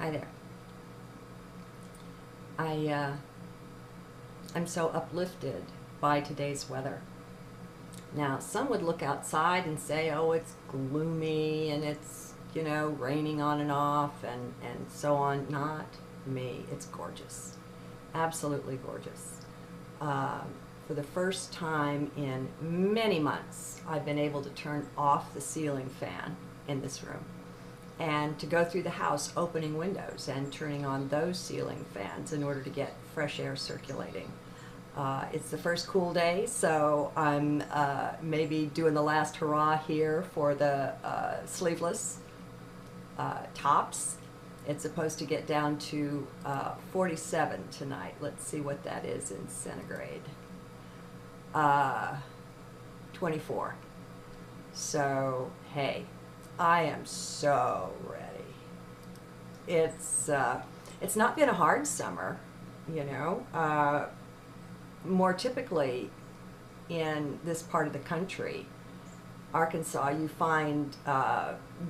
Hi there. I'm so uplifted by today's weather. Now, some would look outside and say, oh, it's gloomy and it's, raining on and off and so on. Not me. It's gorgeous. Absolutely gorgeous. For the first time in many months, I've been able to turn off the ceiling fan in this room and to go through the house opening windows and turning on those ceiling fans in order to get fresh air circulating. It's the first cool day, so I'm maybe doing the last hurrah here for the sleeveless tops. It's supposed to get down to 47 tonight. Let's see what that is in centigrade. 24. So, hey, I am so ready. It's not been a hard summer, more typically in this part of the country, Arkansas, you find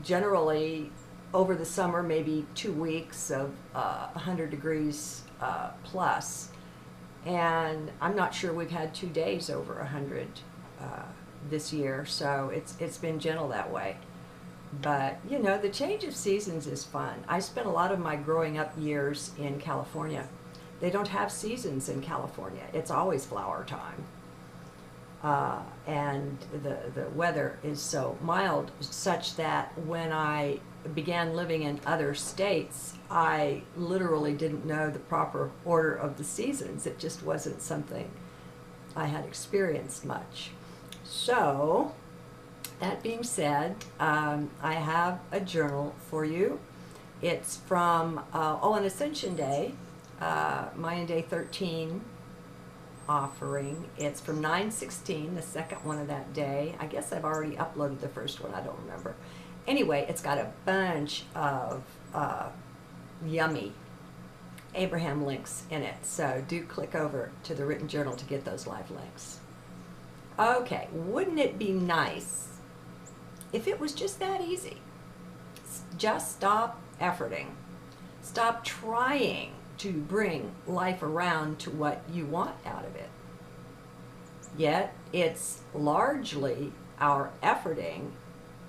generally over the summer maybe 2 weeks of 100 degrees plus. And I'm not sure we've had 2 days over 100 this year, so it's been gentle that way. But, the change of seasons is fun. I spent a lot of my growing up years in California. They don't have seasons in California. It's always flower time. And the weather is so mild such that when I began living in other states, I literally didn't know the proper order of the seasons. It just wasn't something I had experienced much. So, that being said, I have a journal for you. It's from, an Ascension Day, Mayan Day 13 offering. It's from 9/16, the second one of that day. I guess I've already uploaded the first one, I don't remember. Anyway, it's got a bunch of yummy Abraham links in it, so do click over to the written journal to get those live links. Okay, wouldn't it be nice if it was just that easy? Just stop efforting. Stop trying to bring life around to what you want out of it. Yet, it's largely our efforting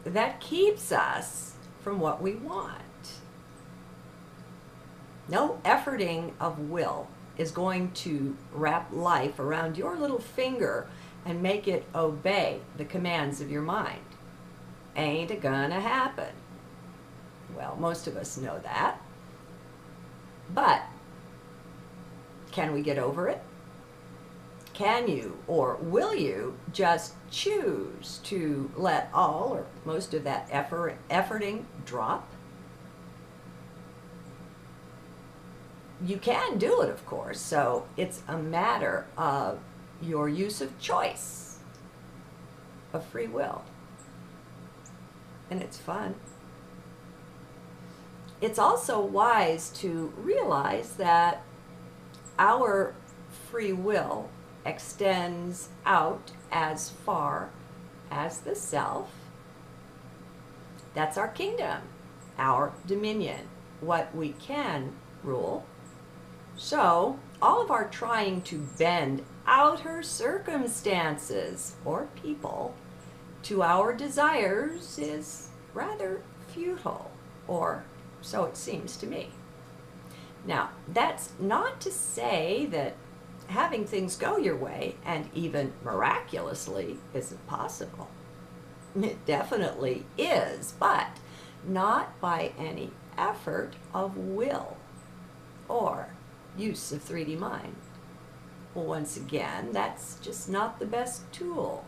that keeps us from what we want. No efforting of will is going to wrap life around your little finger and make it obey the commands of your mind. Ain't it gonna happen? Well, most of us know that. But can we get over it? Can you or will you just choose to let all or most of that efforting drop? You can do it, of course, so it's a matter of your use of choice, of free will. And it's fun. It's also wise to realize that our free will extends out as far as the self. That's our kingdom, our dominion, what we can rule. So, all of our trying to bend outer circumstances or people to our desires is rather futile, or so it seems to me. Now, that's not to say that having things go your way, and even miraculously, isn't possible. It definitely is, but not by any effort of will or use of 3D mind. Well, once again, that's just not the best tool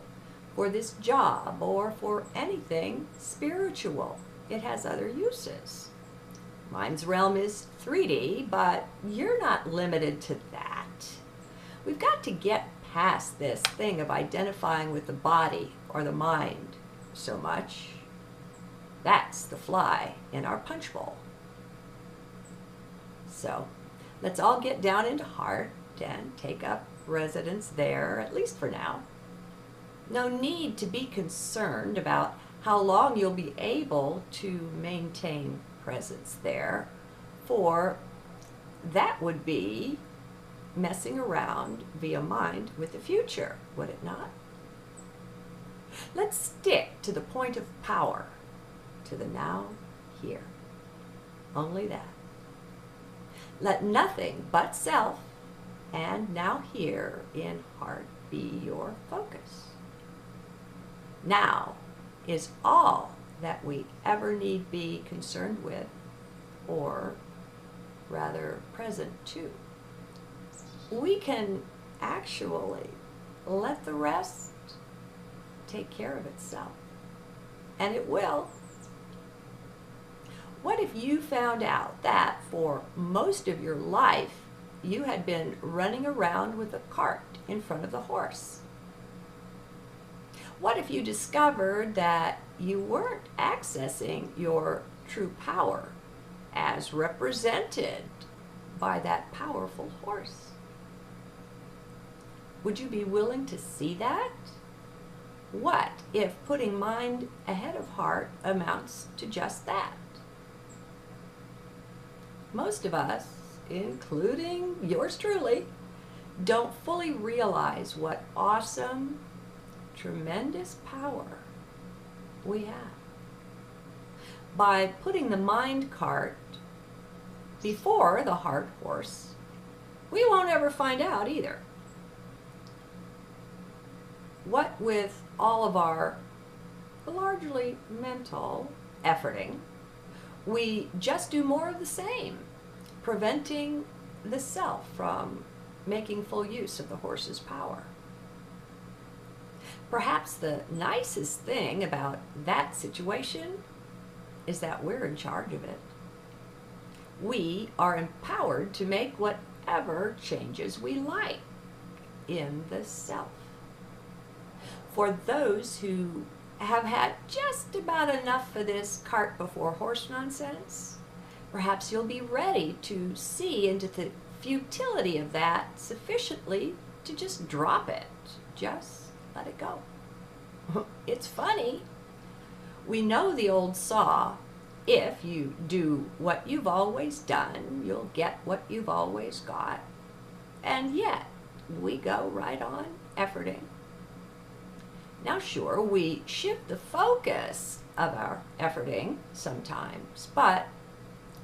for this job or for anything spiritual. It has other uses. Mind's realm is 3D, but you're not limited to that. We've got to get past this thing of identifying with the body or the mind so much. That's the fly in our punch bowl. So, let's all get down into heart and take up residence there, at least for now. No need to be concerned about how long you'll be able to maintain presence there. For that would be messing around via mind with the future, would it not? Let's stick to the point of power, to the now, here. Only that. Let nothing but self and now here in heart be your focus. Now is all that we ever need be concerned with, or rather present to. We can actually let the rest take care of itself, and it will. What if you found out that for most of your life you had been running around with a cart in front of the horse? What if you discovered that you weren't accessing your true power as represented by that powerful horse? Would you be willing to see that? What if putting mind ahead of heart amounts to just that? Most of us, including yours truly, don't fully realize what awesome, tremendous power we have. By putting the mind cart before the heart horse, we won't ever find out either. What with all of our largely mental efforting, we just do more of the same, preventing the self from making full use of the horse's power. Perhaps the nicest thing about that situation is that we're in charge of it. We are empowered to make whatever changes we like in the self. For those who have had just about enough of this cart before horse nonsense, perhaps you'll be ready to see into the futility of that sufficiently to just drop it. Just let it go. It's funny. We know the old saw, if you do what you've always done, you'll get what you've always got. And yet, we go right on efforting. Now sure, we shift the focus of our efforting sometimes, but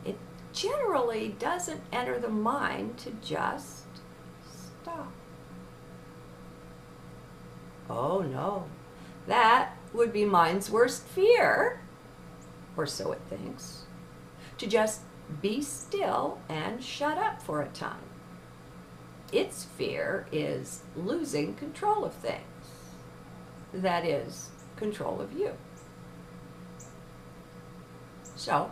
it generally doesn't enter the mind to just stop. Oh no, that would be mind's worst fear, or so it thinks, to just be still and shut up for a time. Its fear is losing control of things. That is, control of you. So,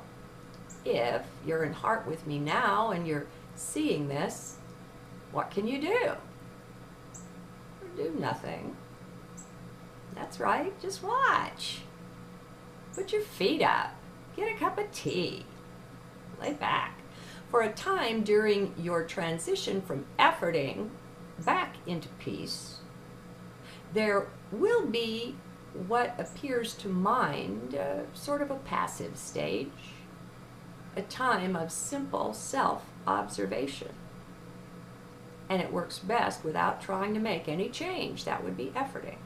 if you're in heart with me now and you're seeing this, what can you do? Do nothing. That's right, just watch. Put your feet up, get a cup of tea, lay back. For a time during your transition from efforting back into peace, there will be what appears to mind sort of a passive stage, a time of simple self-observation. And it works best without trying to make any change. That would be efforting.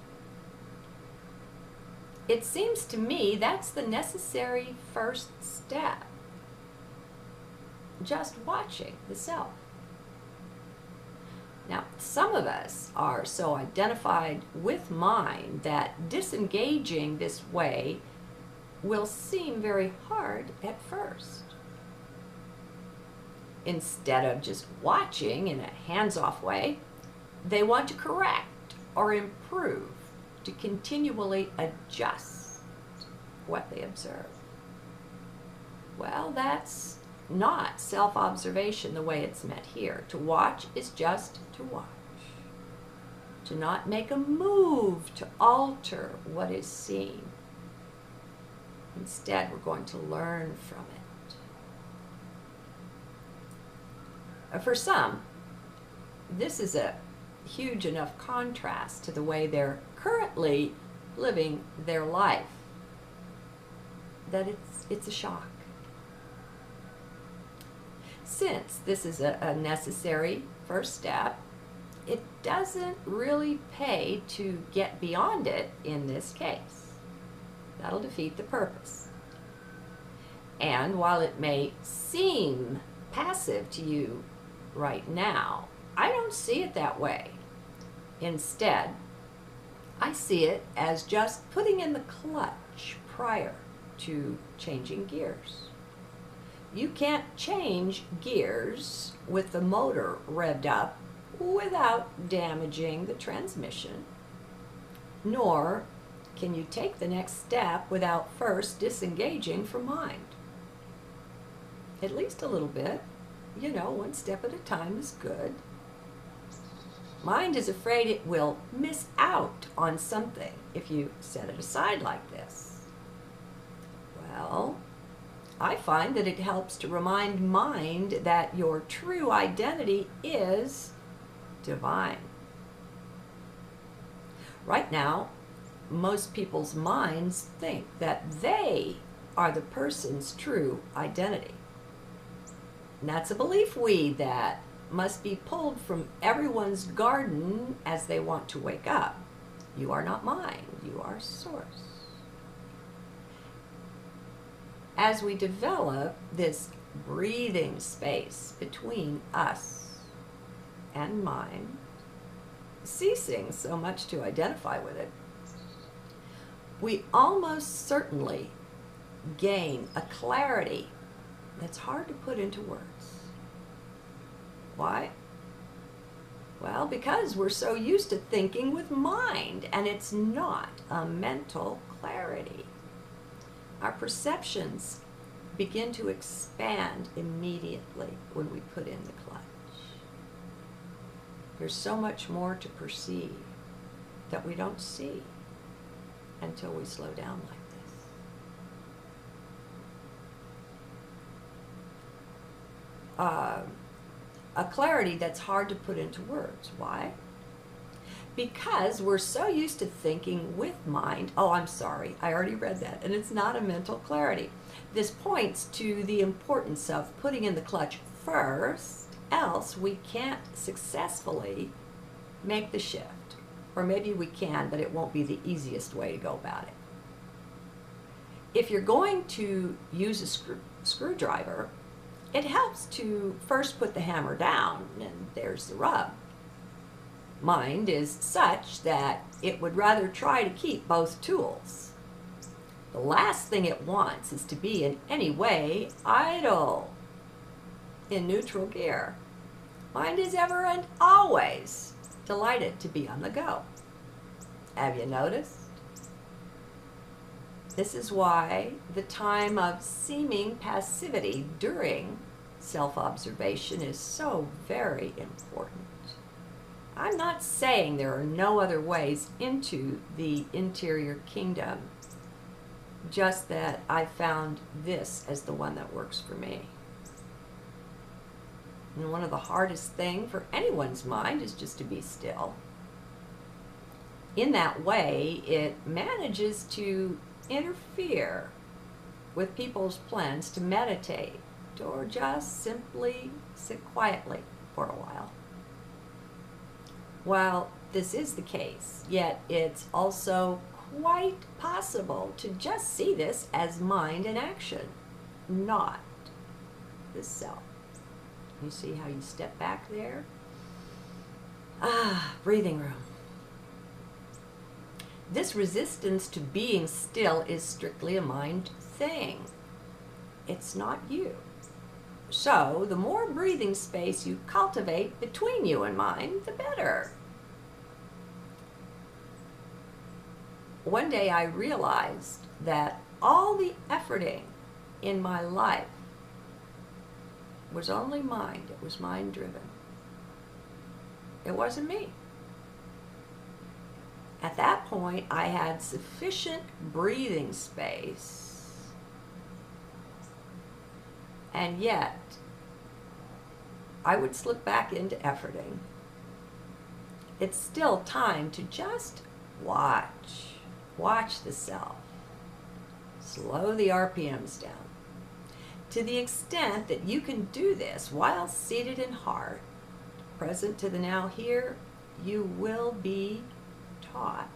It seems to me that's the necessary first step. Just watching the self. Now, some of us are so identified with mind that disengaging this way will seem very hard at first. Instead of just watching in a hands-off way, they want to correct or improve, to continually adjust what they observe. Well, that's not self-observation the way it's meant here. To watch is just to watch. To not make a move to alter what is seen. Instead, we're going to learn from it. For some, this is a huge enough contrast to the way they're currently living their life that it's a shock. Since this is a necessary first step, it doesn't really pay to get beyond it in this case. That'll defeat the purpose. And while it may seem passive to you right now, I don't see it that way. Instead, I see it as just putting in the clutch prior to changing gears. You can't change gears with the motor revved up without damaging the transmission, nor can you take the next step without first disengaging from mind. At least a little bit. You know, one step at a time is good. Mind is afraid it will miss out on something if you set it aside like this. Well, I find that it helps to remind mind that your true identity is divine. Right now, most people's minds think that they are the person's true identity. And that's a belief weed that must be pulled from everyone's garden as they want to wake up. You are not mind, you are source. As we develop this breathing space between us and mind, ceasing so much to identify with it, we almost certainly gain a clarity that's hard to put into words. Why? Well, because we're so used to thinking with mind, and it's not a mental clarity. Our perceptions begin to expand immediately when we put in the clutch. There's so much more to perceive that we don't see until we slow down like this. A clarity that's hard to put into words. Why? Because we're so used to thinking with mind. Oh, I'm sorry, I already read that, and it's not a mental clarity. This points to the importance of putting in the clutch first, else we can't successfully make the shift. Or maybe we can, but it won't be the easiest way to go about it. If you're going to use a screwdriver, it helps to first put the hammer down, and there's the rub. Mind is such that it would rather try to keep both tools. The last thing it wants is to be in any way idle, in neutral gear. Mind is ever and always delighted to be on the go. Have you noticed? This is why the time of seeming passivity during self-observation is so very important. I'm not saying there are no other ways into the interior kingdom, just that I found this as the one that works for me. And one of the hardest things for anyone's mind is just to be still. In that way, it manages to interfere with people's plans to meditate or just simply sit quietly for a while. While this is the case, yet it's also quite possible to just see this as mind in action, not the self. You see how you step back there? Breathing room. This resistance to being still is strictly a mind thing. It's not you. So, the more breathing space you cultivate between you and mind, the better. One day I realized that all the efforting in my life was only mind. It was mind-driven. It wasn't me. At that point, I had sufficient breathing space, and yet I would slip back into efforting. It's still time to just watch the self. Slow the RPMs down. To the extent that you can do this while seated in heart, present to the now here, you will be taught.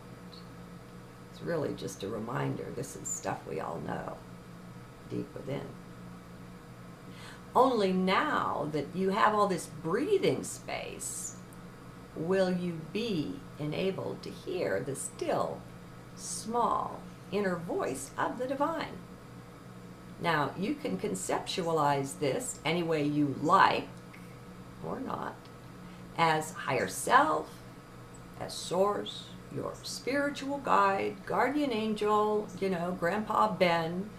It's really just a reminder. This is stuff we all know deep within. Only now that you have all this breathing space will you be enabled to hear the still, small, inner voice of the divine. Now, you can conceptualize this any way you like, or not, as higher self, as source, your spiritual guide, guardian angel, Grandpa Ben,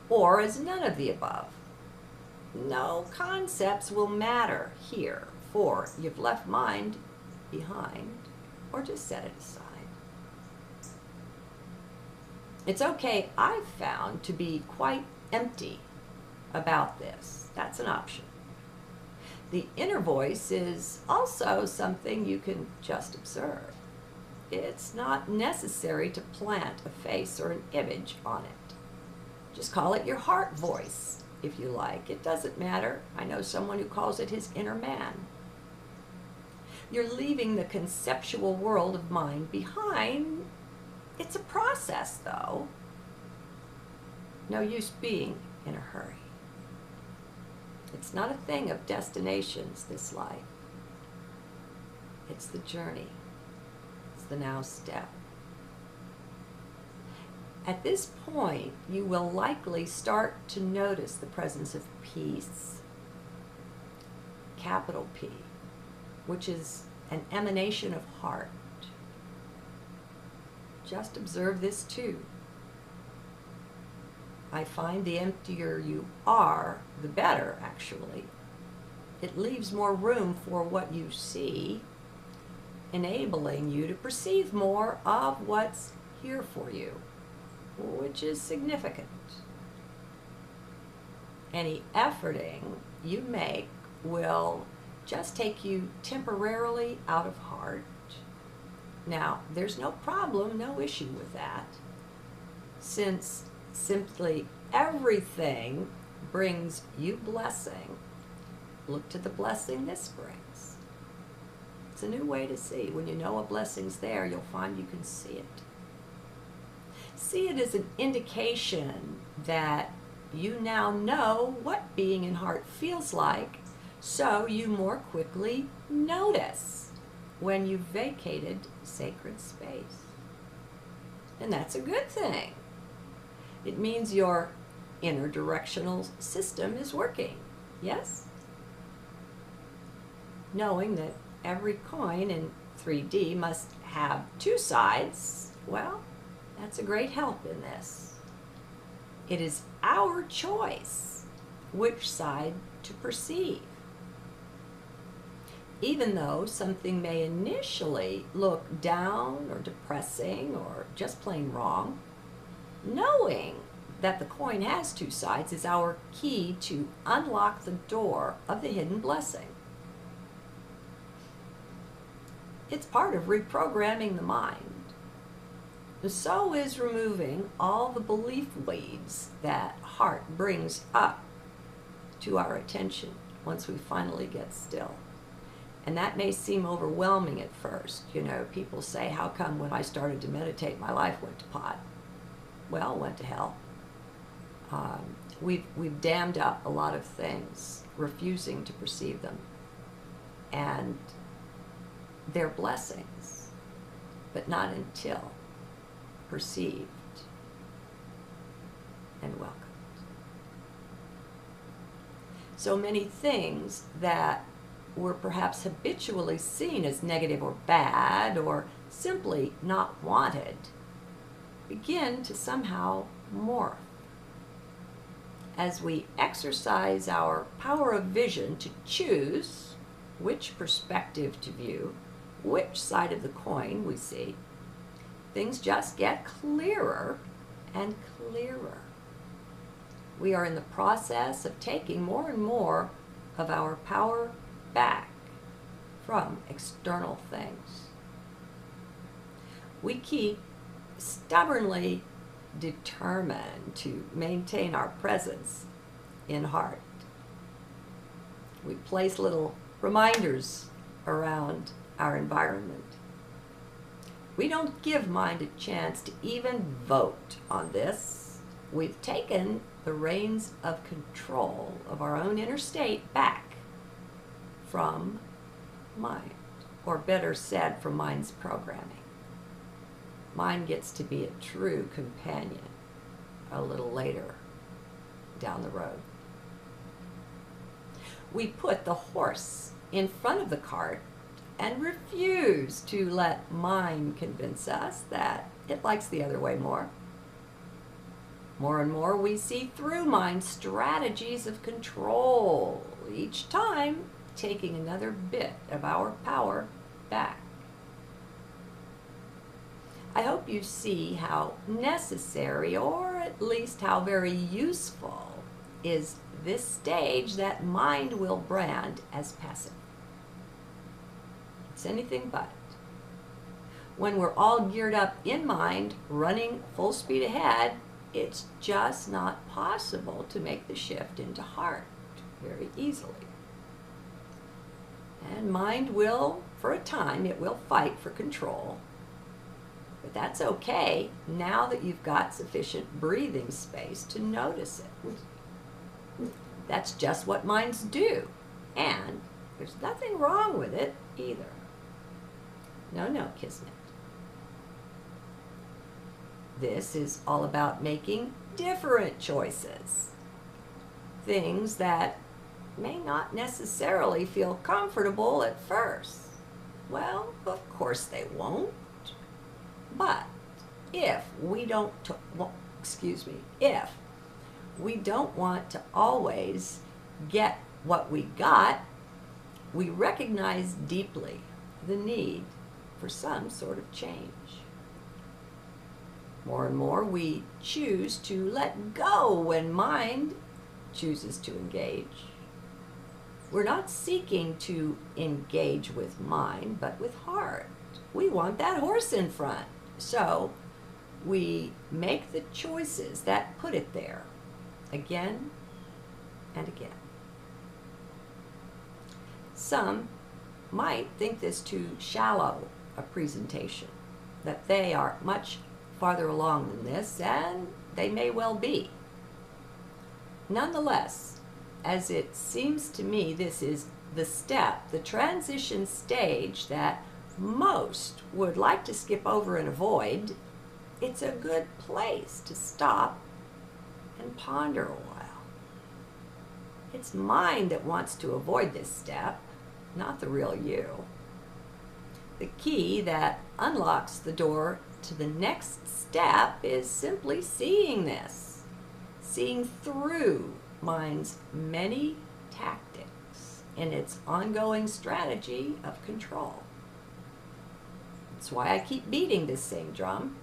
or as none of the above. No concepts will matter here, for you've left mind behind, or just set it aside. It's okay, I've found, to be quite empty about this. That's an option. The inner voice is also something you can just observe. It's not necessary to plant a face or an image on it. Just call it your heart voice, if you like. It doesn't matter. I know someone who calls it his inner man. You're leaving the conceptual world of mind behind. It's a process, though. No use being in a hurry. It's not a thing of destinations, this life. It's the journey. It's the now step. At this point, you will likely start to notice the presence of peace, capital P, which is an emanation of heart. Just observe this too. I find the emptier you are, the better, actually. It leaves more room for what you see, enabling you to perceive more of what's here for you, which is significant. Any efforting you make will just take you temporarily out of heart. Now, there's no problem, no issue with that, since simply everything brings you blessing. Look to the blessing this brings. It's a new way to see. When you know a blessing's there, you'll find you can see it. See it as an indication that you now know what being in heart feels like, so you more quickly notice when you've vacated sacred space. And that's a good thing. It means your inner directional system is working, yes? Knowing that every coin in 3D must have two sides, well, that's a great help in this. It is our choice which side to perceive. Even though something may initially look down or depressing or just plain wrong, knowing that the coin has two sides is our key to unlock the door of the hidden blessing. It's part of reprogramming the mind. So is removing all the belief weeds that heart brings up to our attention once we finally get still. And that may seem overwhelming at first. People say, how come when I started to meditate my life went to pot? Well, it went to hell. We've dammed up a lot of things, refusing to perceive them. And they're blessings, but not until perceived and welcomed. So many things that were perhaps habitually seen as negative or bad or simply not wanted begin to somehow morph. As we exercise our power of vision to choose which perspective to view, which side of the coin we see, things just get clearer and clearer. We are in the process of taking more and more of our power back from external things. We keep stubbornly determined to maintain our presence in heart. We place little reminders around our environment. We don't give mind a chance to even vote on this. We've taken the reins of control of our own inner state back from mind, or better said, from mind's programming. Mind gets to be a true companion a little later down the road. We put the horse in front of the cart and refuse to let mind convince us that it likes the other way more. More and more we see through mind's strategies of control, each time taking another bit of our power back. I hope you see how necessary, or at least how very useful, is this stage that mind will brand as passive. It's anything but. When we're all geared up in mind, running full speed ahead, it's just not possible to make the shift into heart very easily. And mind will, for a time, it will fight for control. But that's okay now that you've got sufficient breathing space to notice it. That's just what minds do. And there's nothing wrong with it either. No, Kismet. This is all about making different choices. Things that may not necessarily feel comfortable at first. Well, of course they won't. But if we don't want to always get what we got, we recognize deeply the need for some sort of change. More and more we choose to let go when mind chooses to engage. We're not seeking to engage with mind, but with heart. We want that horse in front. So we make the choices that put it there again and again. Some might think this too shallow a presentation, that they are much farther along than this, and they may well be. Nonetheless, as it seems to me, this is the step, the transition stage that most would like to skip over and avoid. It's a good place to stop and ponder a while. It's mind that wants to avoid this step, not the real you. The key that unlocks the door to the next step is simply seeing this, seeing through mind's many tactics in its ongoing strategy of control. That's why I keep beating this same drum.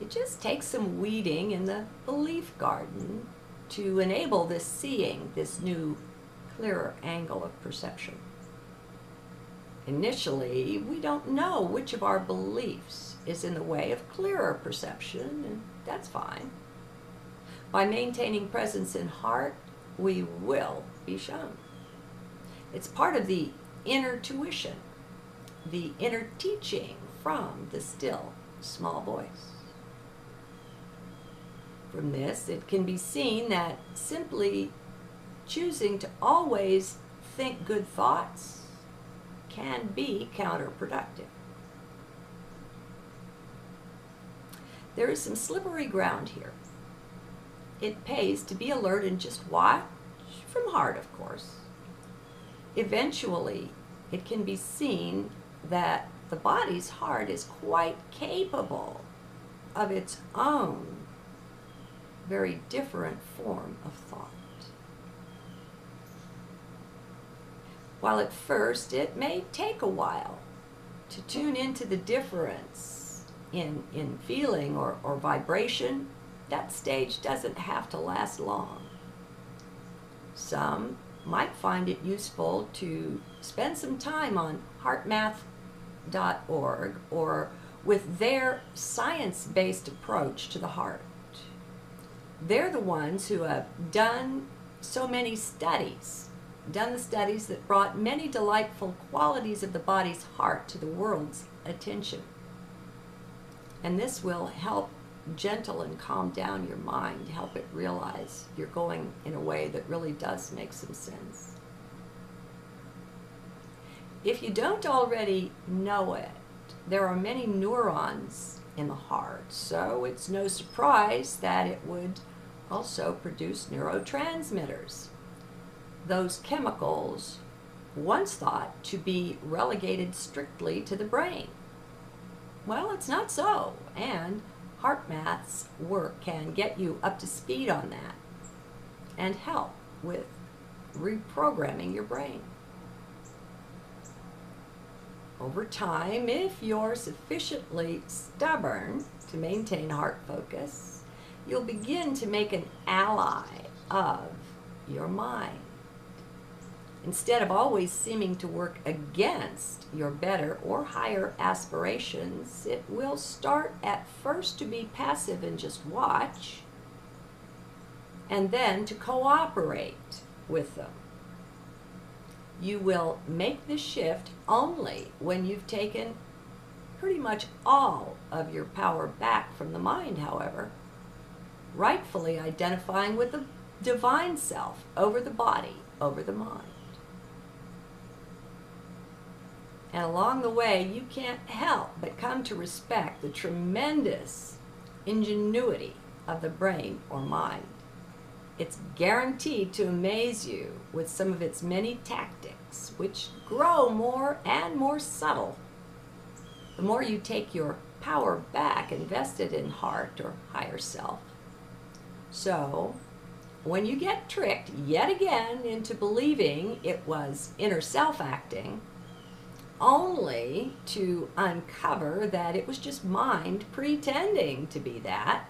It just takes some weeding in the belief garden to enable this seeing, this new, clearer angle of perception. Initially, we don't know which of our beliefs is in the way of clearer perception, and that's fine. By maintaining presence in heart, we will be shown. It's part of the inner tuition, the inner teaching from the still, small voice. From this, it can be seen that simply choosing to always think good thoughts can be counterproductive. There is some slippery ground here. It pays to be alert and just watch, from heart, of course. Eventually, it can be seen that the body's heart is quite capable of its own very different form of thought. While at first it may take a while to tune into the difference in feeling or vibration, that stage doesn't have to last long. Some might find it useful to spend some time on heartmath.org or with their science-based approach to the heart. They're the ones who have done so many studies, done the studies that brought many delightful qualities of the body's heart to the world's attention. And this will help gentle and calm down your mind, help it realize you're going in a way that really does make some sense. If you don't already know it, there are many neurons in the heart, so it's no surprise that it would also produce neurotransmitters. Those chemicals once thought to be relegated strictly to the brain. Well, it's not so, and HeartMath's work can get you up to speed on that and help with reprogramming your brain. Over time, if you're sufficiently stubborn to maintain heart focus, you'll begin to make an ally of your mind. Instead of always seeming to work against your better or higher aspirations, it will start at first to be passive and just watch, and then to cooperate with them. You will make this shift only when you've taken pretty much all of your power back from the mind, however, rightfully identifying with the divine self over the body, over the mind. And along the way, you can't help but come to respect the tremendous ingenuity of the brain or mind. It's guaranteed to amaze you with some of its many tactics, which grow more and more subtle the more you take your power back invested in heart or higher self. So, when you get tricked yet again into believing it was inner self acting, only to uncover that it was just mind pretending to be that,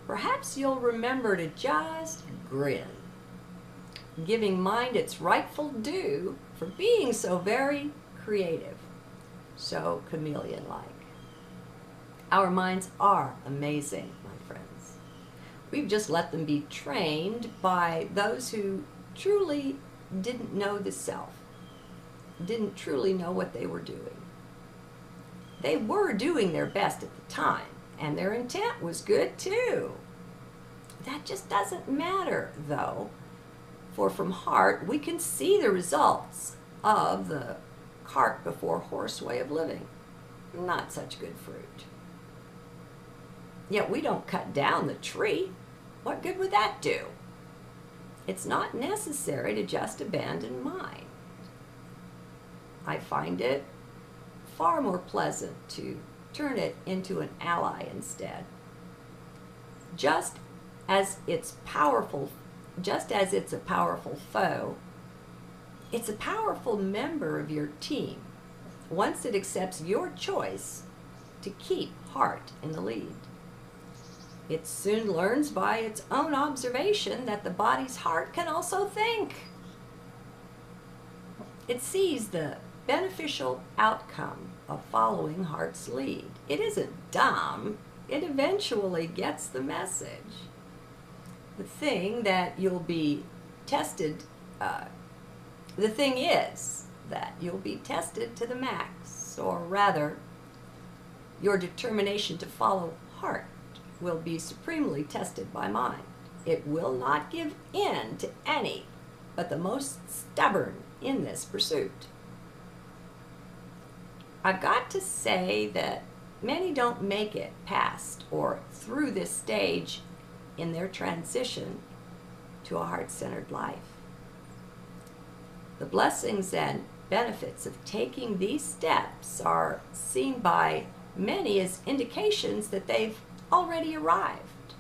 perhaps you'll remember to just grin, giving mind its rightful due for being so very creative, so chameleon-like. Our minds are amazing, my friends. We've just let them be trained by those who truly didn't know the self, didn't truly know what they were doing. They were doing their best at the time, and their intent was good too. That just doesn't matter, though, for from heart we can see the results of the cart before horse way of living. Not such good fruit. Yet we don't cut down the tree. What good would that do? It's not necessary to just abandon mind. I find it far more pleasant to turn it into an ally instead. Just as it's a powerful foe, it's a powerful member of your team once it accepts your choice to keep heart in the lead. It soon learns by its own observation that the body's heart can also think. It sees the beneficial outcome of following heart's lead. It isn't dumb. It eventually gets the message. The thing that you'll be tested, the thing is that you'll be tested to the max, or rather, your determination to follow heart will be supremely tested by mind. It will not give in to any but the most stubborn in this pursuit. I've got to say that many don't make it past or through this stage in their transition to a heart-centered life. The blessings and benefits of taking these steps are seen by many as indications that they've already arrived.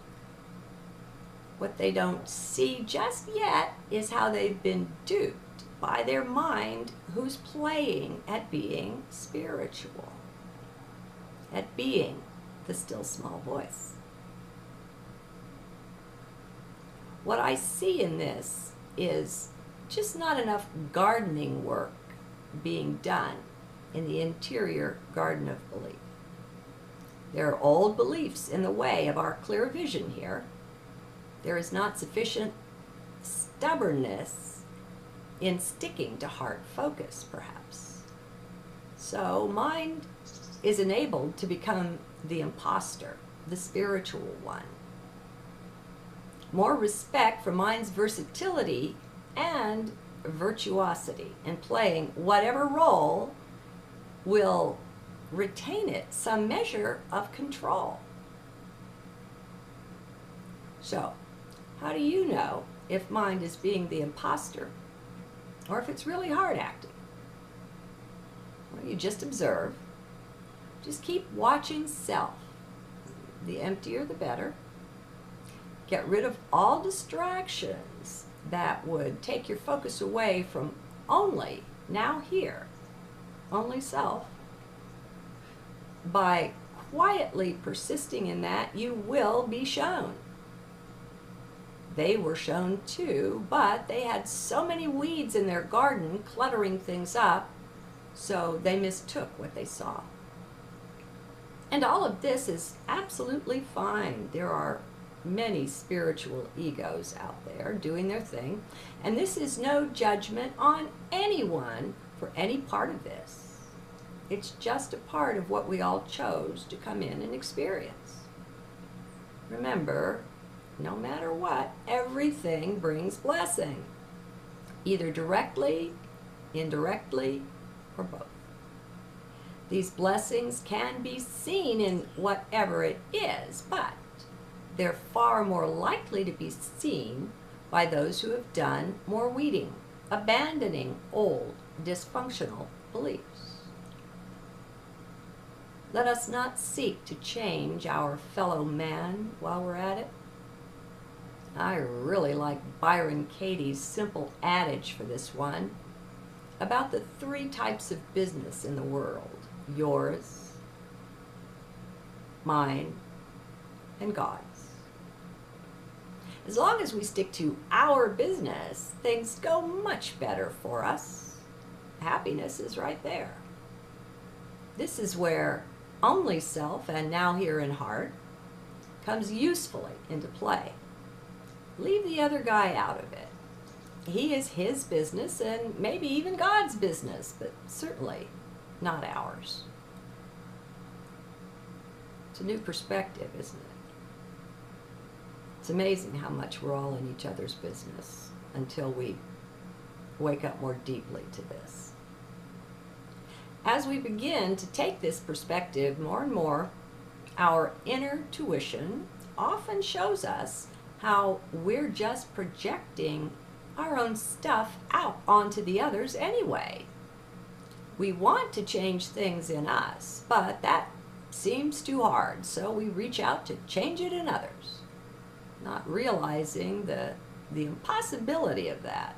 What they don't see just yet is how they've been duped by their mind, who's playing at being spiritual, at being the still small voice. What I see in this is just not enough gardening work being done in the interior garden of belief. There are old beliefs in the way of our clear vision here. There is not sufficient stubbornness in sticking to heart focus, perhaps. So mind is enabled to become the imposter, the spiritual one. More respect for mind's versatility and virtuosity in playing whatever role will retain it some measure of control. So, how do you know if mind is being the imposter or if it's really hard acting? Well, you just observe. Just keep watching self. The emptier, the better. Get rid of all distractions that would take your focus away from only now here, only self. By quietly persisting in that, you will be shown. They were shown too, but they had so many weeds in their garden cluttering things up, so they mistook what they saw. And all of this is absolutely fine. There are many spiritual egos out there doing their thing, and this is no judgment on anyone for any part of this. It's just a part of what we all chose to come in and experience. Remember, no matter what, everything brings blessing, either directly, indirectly, or both. These blessings can be seen in whatever it is, but they're far more likely to be seen by those who have done more weeding, abandoning old, dysfunctional beliefs. Let us not seek to change our fellow man while we're at it. I really like Byron Katie's simple adage for this one about the 3 types of business in the world: yours, mine, and God's. As long as we stick to our business, things go much better for us. Happiness is right there. This is where only self, and now here in heart, comes usefully into play. Leave the other guy out of it. He is his business and maybe even God's business, but certainly not ours. It's a new perspective, isn't it? It's amazing how much we're all in each other's business until we wake up more deeply to this. As we begin to take this perspective more and more, our inner tuition often shows us how we're just projecting our own stuff out onto the others anyway. We want to change things in us, but that seems too hard, so we reach out to change it in others, not realizing the impossibility of that.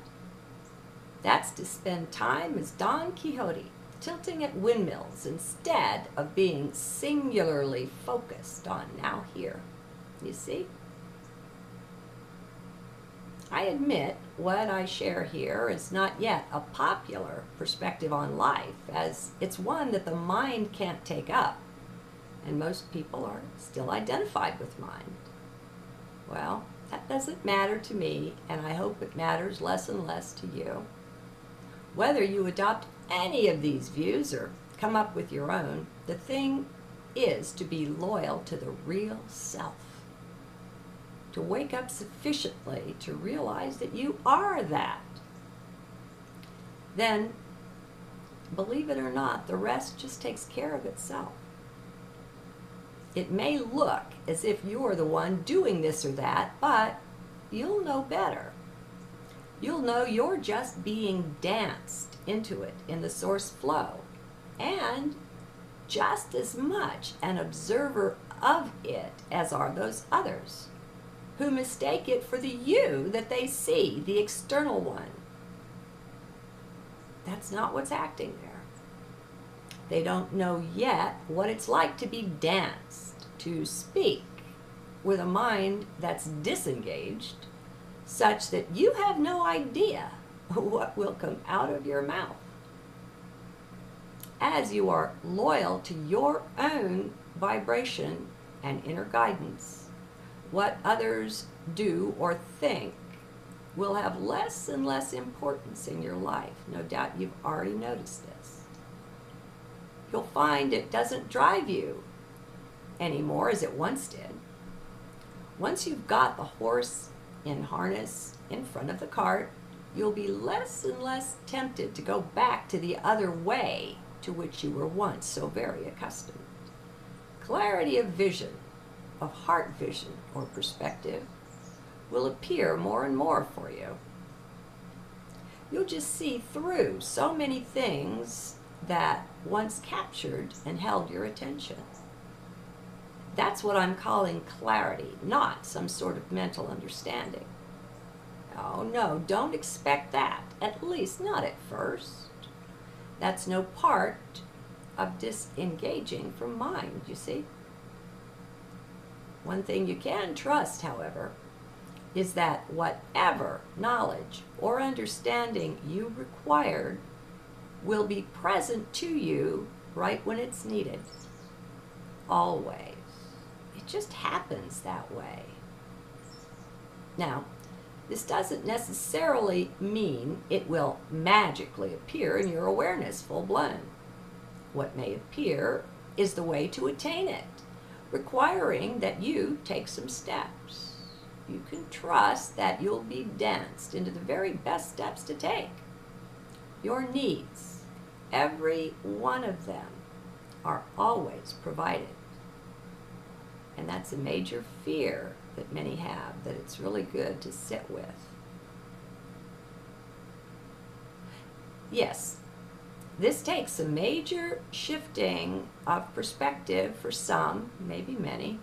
That's to spend time as Don Quixote, tilting at windmills instead of being singularly focused on now here. You see? I admit what I share here is not yet a popular perspective on life, as it's one that the mind can't take up, and most people are still identified with mind. Well, that doesn't matter to me, and I hope it matters less and less to you. Whether you adopt any of these views or come up with your own, the thing is to be loyal to the real self. To wake up sufficiently to realize that you are that. Then, believe it or not, the rest just takes care of itself. It may look as if you're the one doing this or that, but you'll know better. You'll know you're just being danced into it in the source flow, and just as much an observer of it as are those others, who mistake it for the you that they see, the external one. That's not what's acting there. They don't know yet what it's like to be danced, to speak with a mind that's disengaged, such that you have no idea what will come out of your mouth. As you are loyal to your own vibration and inner guidance, what others do or think will have less and less importance in your life. No doubt you've already noticed this. You'll find it doesn't drive you anymore as it once did. Once you've got the horse in harness in front of the cart, you'll be less and less tempted to go back to the other way to which you were once so very accustomed. Clarity of vision, of heart vision or perspective, will appear more and more for you. You'll just see through so many things that once captured and held your attention. That's what I'm calling clarity, not some sort of mental understanding. Oh no, don't expect that, at least not at first. That's no part of disengaging from mind, you see. One thing you can trust, however, is that whatever knowledge or understanding you required will be present to you right when it's needed. Always. It just happens that way. Now, this doesn't necessarily mean it will magically appear in your awareness full-blown. What may appear is the way to attain it, requiring that you take some steps. You can trust that you'll be danced into the very best steps to take. Your needs, every one of them, are always provided. And that's a major fear that many have, that it's really good to sit with. Yes, this takes a major shifting of perspective for some, maybe many.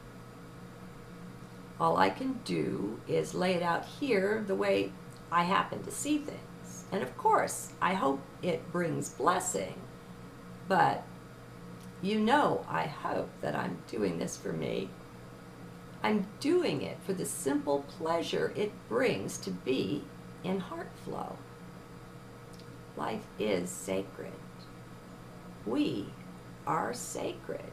All I can do is lay it out here the way I happen to see things. And of course, I hope it brings blessing, but you know I hope that I'm doing this for me. I'm doing it for the simple pleasure it brings to be in heart flow. Life is sacred. We are sacred.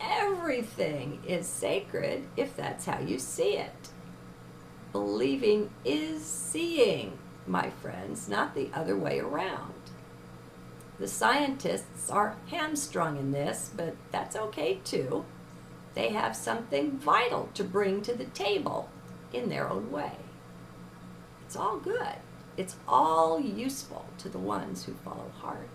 Everything is sacred if that's how you see it. Believing is seeing, my friends, not the other way around. The scientists are hamstrung in this, but that's okay too. They have something vital to bring to the table in their own way. It's all good. It's all useful to the ones who follow heart.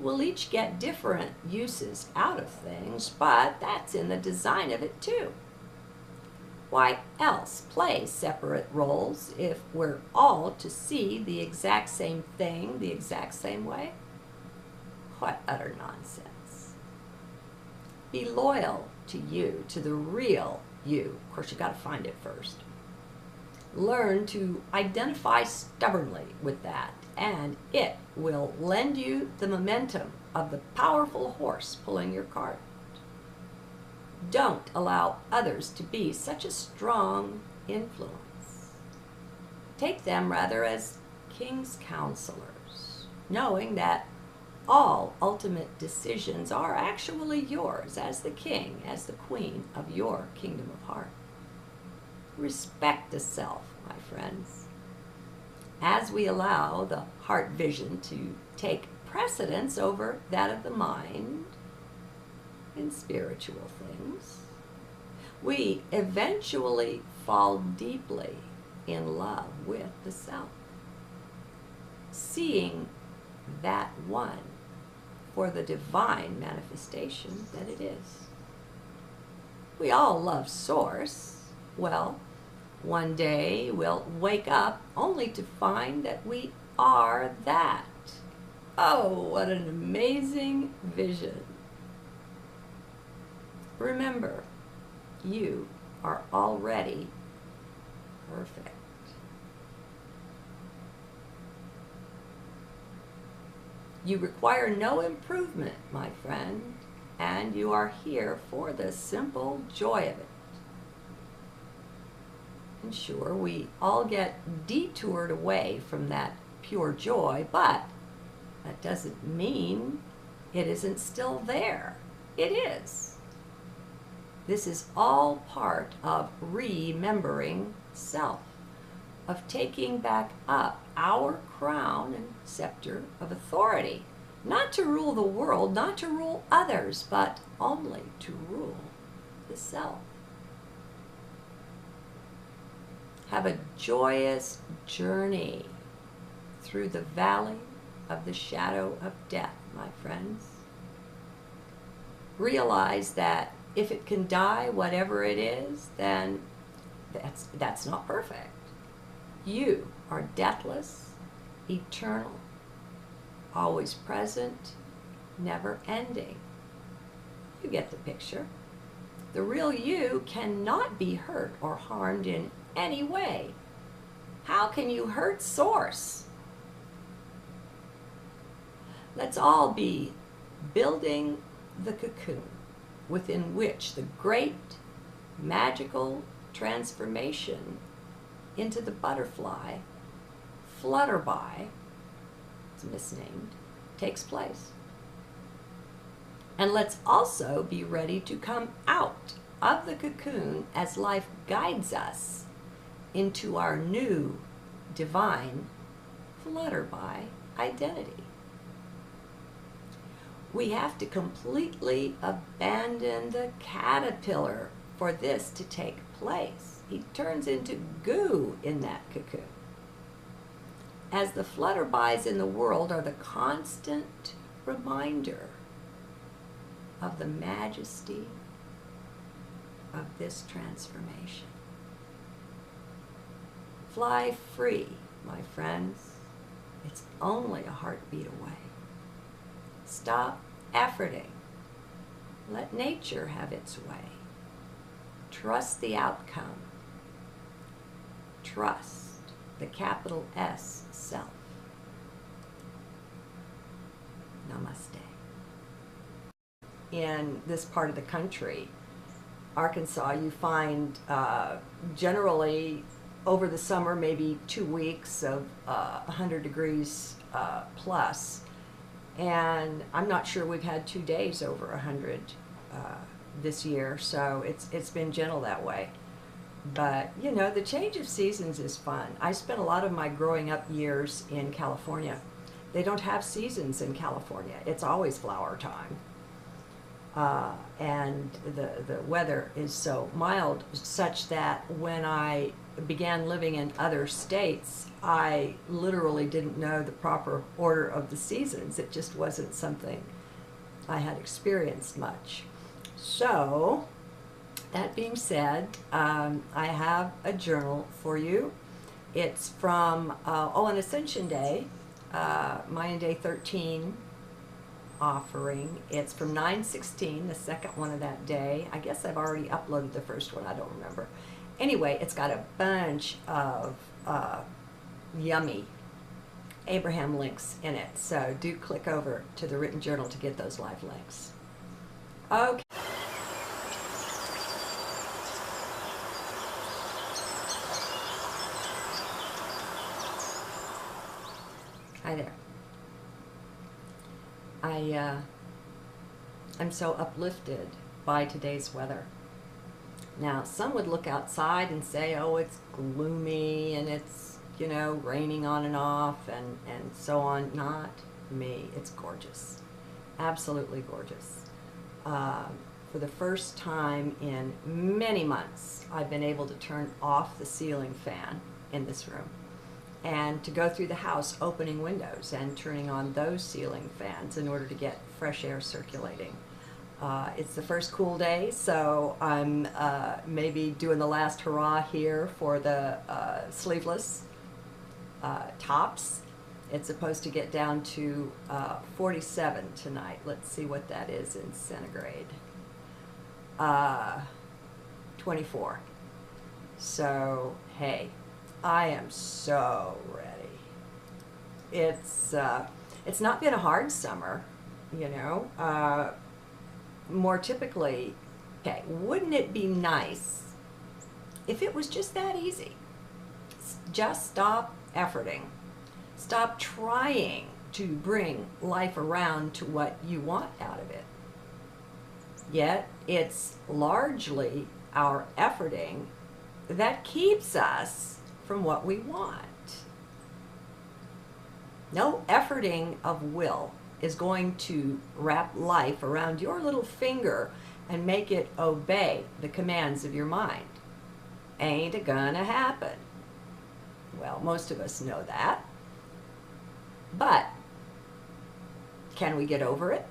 We'll each get different uses out of things, but that's in the design of it too. Why else play separate roles if we're all to see the exact same thing the exact same way? What utter nonsense. Be loyal to you, to the real you. Of course, you got to find it first. Learn to identify stubbornly with that, and it will lend you the momentum of the powerful horse pulling your cart. Don't allow others to be such a strong influence. Take them rather as king's counselors, knowing that all ultimate decisions are actually yours as the king, as the queen of your kingdom of heart. Respect the self, my friends. As we allow the heart vision to take precedence over that of the mind in spiritual things, we eventually fall deeply in love with the self, seeing that one for the divine manifestation that it is. We all love Source. Well, one day we'll wake up only to find that we are that. Oh, what an amazing vision. Remember, you are already perfect. You require no improvement, my friend, and you are here for the simple joy of it. And sure, we all get detoured away from that pure joy, but that doesn't mean it isn't still there. It is. This is all part of remembering self, of taking back up our crown and scepter of authority, not to rule the world, not to rule others, but only to rule the self. Have a joyous journey through the valley of the shadow of death, my friends. Realize that if it can die, whatever it is, then that's not perfect. You are deathless, eternal, always present, never ending. You get the picture. The real you cannot be hurt or harmed in any way. How can you hurt Source? Let's all be building the cocoon within which the great magical transformation into the butterfly, flutterby, it's misnamed, takes place. And let's also be ready to come out of the cocoon as life guides us into our new divine flutterby identity. We have to completely abandon the caterpillar for this to take place. He turns into goo in that cocoon. As the flutterbys in the world are the constant reminder of the majesty of this transformation. Fly free, my friends. It's only a heartbeat away. Stop efforting. Let nature have its way. Trust the outcome. Trust the capital S self. Namaste. In this part of the country, Arkansas, you find generally over the summer maybe 2 weeks of 100 degrees plus. And I'm not sure we've had 2 days over 100 this year, so it's been gentle that way. But, you know, the change of seasons is fun. I spent a lot of my growing up years in California. They don't have seasons in California. It's always flower time. And the weather is so mild such that when I began living in other states, I literally didn't know the proper order of the seasons. It just wasn't something I had experienced much. So, that being said, I have a journal for you. It's from, an Ascension Day, Mayan Day 13 offering. It's from 9/16, the second one of that day. I guess I've already uploaded the first one, I don't remember. Anyway, it's got a bunch of yummy Abraham links in it, so do click over to the written journal to get those live links. Okay. Hi there. I'm so uplifted by today's weather. Now, some would look outside and say, oh, it's gloomy and it's, you know, raining on and off and so on. Not me. It's gorgeous. Absolutely gorgeous. For the first time in many months, I've been able to turn off the ceiling fan in this room and to go through the house opening windows and turning on those ceiling fans in order to get fresh air circulating. It's the first cool day, so I'm maybe doing the last hurrah here for the sleeveless tops. It's supposed to get down to 47 tonight. Let's see what that is in centigrade. 24. So, hey, I am so ready. It's not been a hard summer, you know. More typically, okay, wouldn't it be nice if it was just that easy? Just stop efforting. Stop trying to bring life around to what you want out of it. Yet, it's largely our efforting that keeps us from what we want. No efforting of will is going to wrap life around your little finger and make it obey the commands of your mind. Ain't a gonna happen. Well, most of us know that. But can we get over it?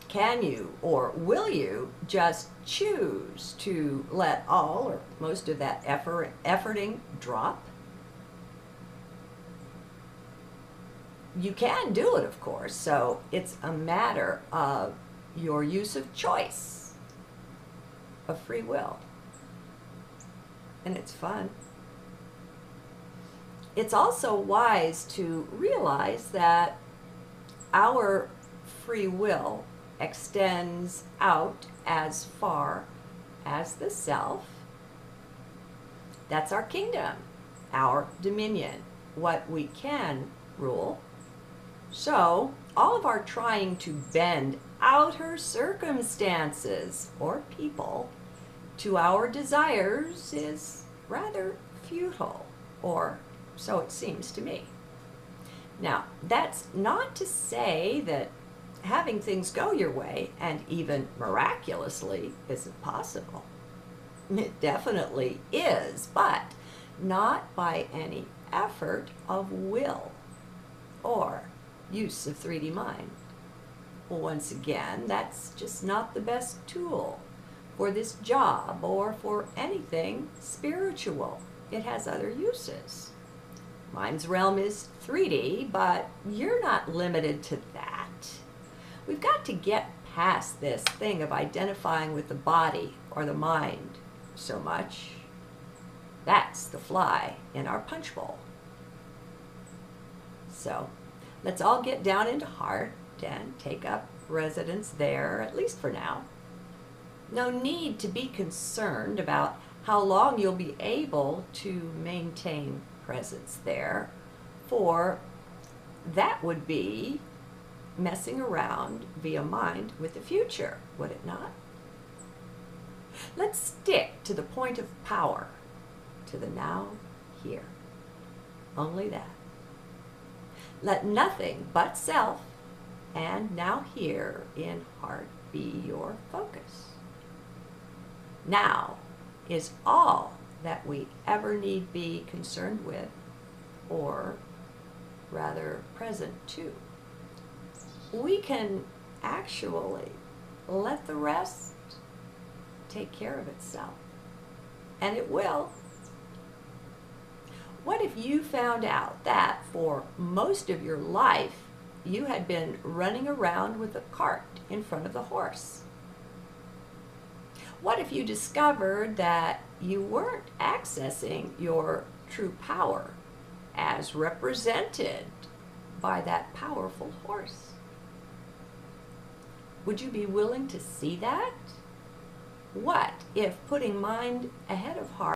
Can you or will you just choose to let all or most of that efforting drop? You can do it, of course, so it's a matter of your use of choice, of free will. And it's fun. It's also wise to realize that our free will extends out as far as the self. That's our kingdom, our dominion, what we can rule. So, all of our trying to bend outer circumstances or people to our desires is rather futile, or so it seems to me. Now, that's not to say that having things go your way, and even miraculously, isn't possible. It definitely is, but not by any effort of will or use of 3D mind. Once again, that's just not the best tool for this job or for anything spiritual. It has other uses. Mind's realm is 3D, but you're not limited to that. We've got to get past this thing of identifying with the body or the mind so much. That's the fly in our punch bowl. So, let's all get down into heart and take up residence there, at least for now. No need to be concerned about how long you'll be able to maintain presence there, for that would be messing around via mind with the future, would it not? Let's stick to the point of power, to the now, here. Only that. Let nothing but self and now here in heart be your focus. Now is all that we ever need be concerned with, or rather present to. We can actually let the rest take care of itself, and it will. What if you found out that for most of your life you had been running around with a cart in front of the horse? What if you discovered that you weren't accessing your true power as represented by that powerful horse? Would you be willing to see that? What if putting mind ahead of heart